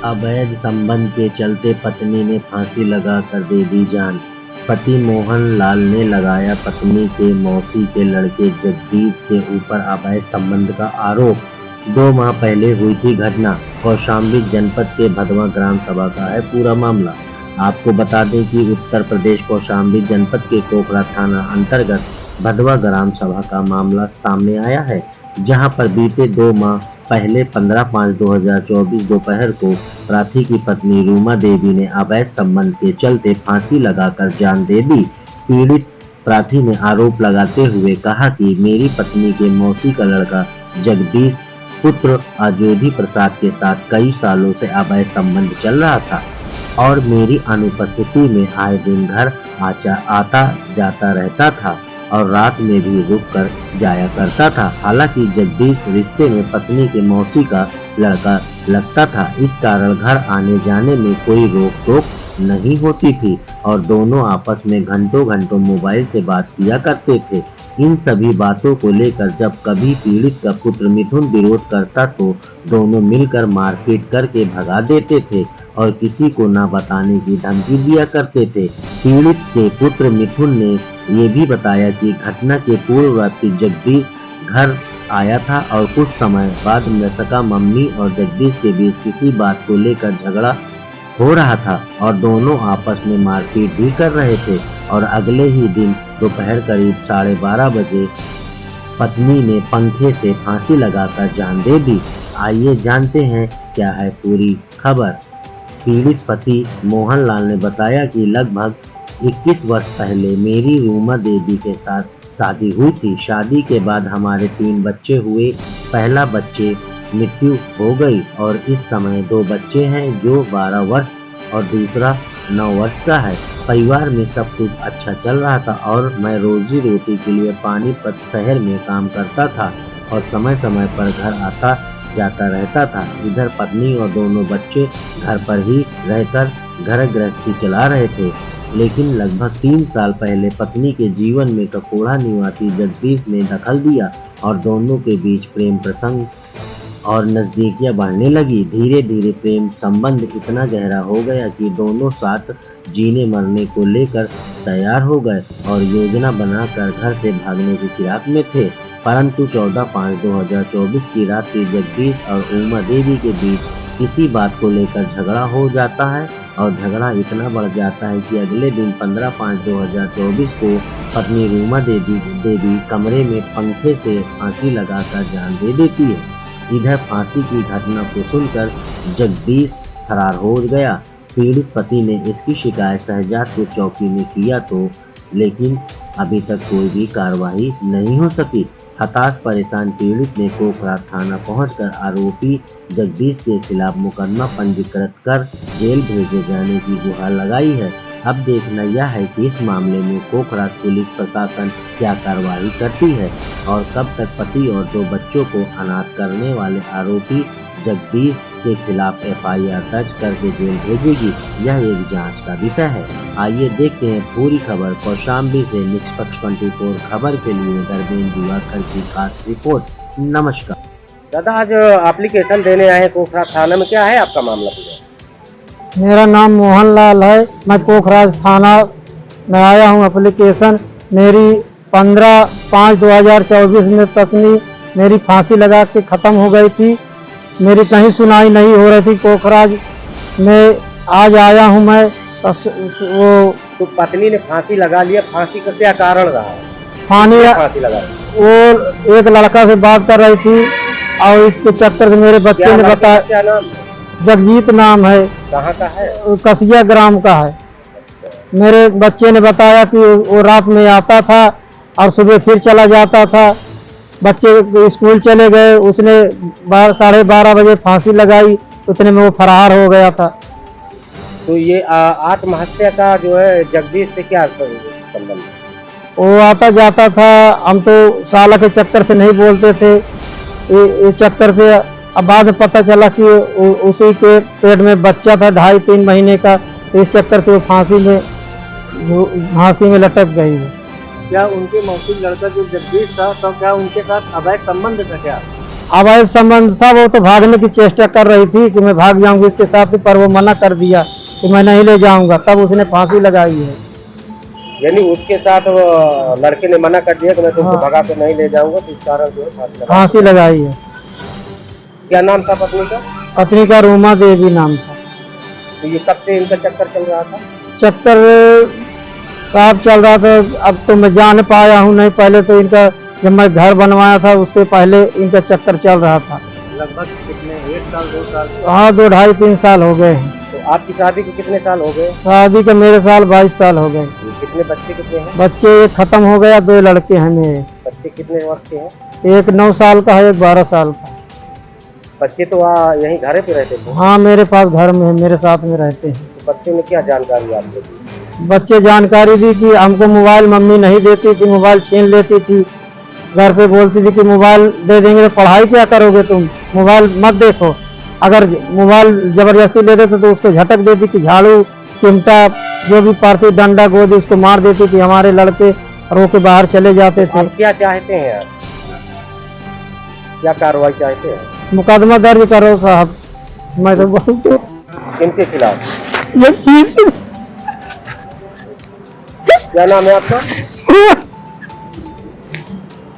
अवैध संबंध के चलते पत्नी ने फांसी लगाकर दे दी जान। पति मोहन लाल ने लगाया पत्नी के मौसी के लड़के जगदीश के ऊपर अवैध संबंध का आरोप। 2 माह पहले हुई थी घटना। कौशाम्बी जनपद के भदवा ग्राम सभा का है पूरा मामला। आपको बता दें कि उत्तर प्रदेश कौशाम्बी जनपद के कोखरा थाना अंतर्गत भदवा ग्राम सभा का मामला सामने आया है, जहां पर बीते 2 माह पहले 15/5/2024 दोपहर को प्रार्थी की पत्नी रूमा देवी ने अवैध संबंध के चलते फांसी लगाकर जान दे दी। पीड़ित प्रार्थी ने आरोप लगाते हुए कहा कि मेरी पत्नी के मौसी का लड़का जगदीश पुत्र अजोधी प्रसाद के साथ कई सालों से अवैध संबंध चल रहा था और मेरी अनुपस्थिति में आए दिन घर आता जाता रहता था और रात में भी रुक कर जाया करता था। हालांकि जगदीश रिश्ते में पत्नी के मौसी का लड़का लगता था, इस कारण घर आने जाने में कोई रोक टोक नहीं होती थी और दोनों आपस में घंटों घंटों मोबाइल से बात किया करते थे। इन सभी बातों को लेकर जब कभी पीड़ित का पुत्र मिथुन विरोध करता तो दोनों मिलकर मारपीट करके भगा देते थे और किसी को न बताने की धमकी दिया करते थे। पीड़ित के पुत्र मिथुन ने ये भी बताया कि घटना के पूर्व रात्रि जगदीश घर आया था और कुछ समय बाद मृतका मम्मी और जगदीश के बीच किसी बात को लेकर झगड़ा हो रहा था और दोनों आपस में मारपीट भी कर रहे थे और अगले ही दिन दोपहर करीब 12:30 बजे पत्नी ने पंखे से फांसी लगाकर जान दे दी। आइए जानते हैं क्या है पूरी खबर। पीड़ित पति मोहन लाल ने बताया कि लगभग 21 वर्ष पहले मेरी रूमा देवी के साथ शादी हुई थी। शादी के बाद हमारे 3 बच्चे हुए। पहला बच्चे मृत्यु हो गई और इस समय 2 बच्चे हैं जो 12 वर्ष और दूसरा 9 वर्ष का है। परिवार में सब कुछ अच्छा चल रहा था और मैं रोजी रोटी के लिए पानीपत शहर में काम करता था और समय समय पर घर आता जाता रहता था। इधर पत्नी और दोनों बच्चे घर पर ही रहकर घर गृहस्थी चला रहे थे, लेकिन लगभग 3 साल पहले पत्नी के जीवन में ककोड़ा निवासी जगदीश ने दखल दिया और दोनों के बीच प्रेम प्रसंग और नजदीकियां बढ़ने लगी। धीरे धीरे प्रेम संबंध इतना गहरा हो गया कि दोनों साथ जीने मरने को लेकर तैयार हो गए और योजना बनाकर घर से भागने की फिराक में थे। परंतु 14/5/2024 की रात्रि जगदीश और उमा देवी के बीच किसी बात को लेकर झगड़ा हो जाता है और झगड़ा इतना बढ़ जाता है कि अगले दिन 15/5/2024 को पत्नी रूमा देवी कमरे में पंखे से फांसी लगाकर जान दे देती है। इधर फांसी की घटना को सुनकर जगदीश फरार हो गया। पीड़ित पति ने इसकी शिकायत शहजादपुर चौकी में किया तो लेकिन अभी तक कोई भी कार्रवाई नहीं हो सकी। हताश परेशान पीड़ित ने कोखरा थाना पहुंचकर आरोपी जगदीश के खिलाफ मुकदमा पंजीकृत कर जेल भेजे जाने की गुहार लगाई है। अब देखना यह है कि इस मामले में कोखरा पुलिस प्रशासन क्या कार्रवाई करती है और कब तक पति और 2 बच्चों को अनाथ करने वाले आरोपी जगदीश के खिलाफ FIR दर्ज करके जेल भेजेगी, यह एक जांच का विषय है। आइए देखते हैं पूरी खबर। कौशाम्बी से निष्पक्ष 24 खबर के लिए धर्मेंद्र दिवाकर की खास रिपोर्ट। नमस्कार दादा, आज एप्लीकेशन देने आए कोखरा थाना में, क्या है आपका मामला पूरा? मेरा नाम मोहन लाल है। मैं कोखराज थाना में आया हूँ। एप्लीकेशन मेरी 15/5/2024 में पत्नी मेरी फांसी लगा के ख़त्म हो गई थी। मेरी कहीं सुनाई नहीं हो रही थी। कोखराज में आज आया हूँ मैं। वो तो पत्नी ने फांसी लगा लिया, फांसी का क्या कारण रहा? फांसी लगा वो एक लड़का से बात कर रही थी और इसके चक्कर से मेरे बच्चे ने बताया। क्या नाम? जगजीत नाम है। कहाँ का है? कसिया ग्राम का है। मेरे बच्चे ने बताया कि वो रात में आता था और सुबह फिर चला जाता था। बच्चे स्कूल चले गए, उसने 12:30 बजे फांसी लगाई, उतने में वो फरार हो गया था। तो ये आत्महत्या का जो है जगदीश से क्या संबंध? वो आता जाता था, हम तो साला के चक्कर से नहीं बोलते थे। ये चक्कर से अब बाद में पता चला कि उसी के पेट में बच्चा था 2.5-3 महीने का। इस चक्कर से वो फांसी में लटक गई है। क्या उनके मौसी लड़का जो जगदीश था तो क्या उनके साथ अवैध संबंध था क्या? अवैध संबंध था, वो तो भागने की चेष्टा कर रही थी कि मैं भाग जाऊंगी इसके साथ, पर वो मना कर दिया कि मैं नहीं ले जाऊंगा, तब उसने फांसी लगाई है। यानी उसके साथ वो लड़के ने मना कर दिया कि मैं तुमको हाँ। भगा के नहीं ले जाऊंगा, तो इस कारण जो है फांसी लगाई है। क्या नाम था पत्नी का? पत्नी का रूमा देवी नाम था। तो ये कब से इनका चक्कर चल रहा था? चक्कर साहब चल रहा था, अब तो मैं जान पाया हूँ नहीं, पहले तो इनका जब मैं घर बनवाया था उससे पहले इनका चक्कर चल रहा था। लगभग कितने, 1 साल 2 साल? हाँ 2 ढाई 3 साल हो गए हैं। तो आपकी शादी को कितने साल हो गए? शादी के मेरे साल 22 साल हो गए। कितने बच्चे कितने हैं? बच्चे एक खत्म हो गया, 2 लड़के हैं मेरे। बच्चे कितने वर्ष के हैं? एक 9 साल का है, एक 12 साल का। बच्चे तो यहीं घरे पे रहते थे? हाँ मेरे पास घर में है, मेरे साथ में रहते हैं। तो बच्चों ने क्या जानकारी आपको दी? बच्चे जानकारी दी कि हमको मोबाइल मम्मी नहीं देती थी, मोबाइल छीन लेती थी, घर पे बोलती थी कि मोबाइल दे देंगे तो पढ़ाई क्या करोगे तुम, मोबाइल मत देखो। अगर मोबाइल जबरदस्ती ले देते तो उसको झटक देती कि झाड़ू चिमटा जो भी पारती डंडा गोदी उसको मार देती थी। हमारे लड़के रो के बाहर चले जाते थे। आप क्या चाहते हैं आप? क्या कार्रवाई चाहते हैं? मुकदमा दर्ज करो साहब, मैं तो बोलते किनके खिलाफ? ये चीज क्या नाम है आपका?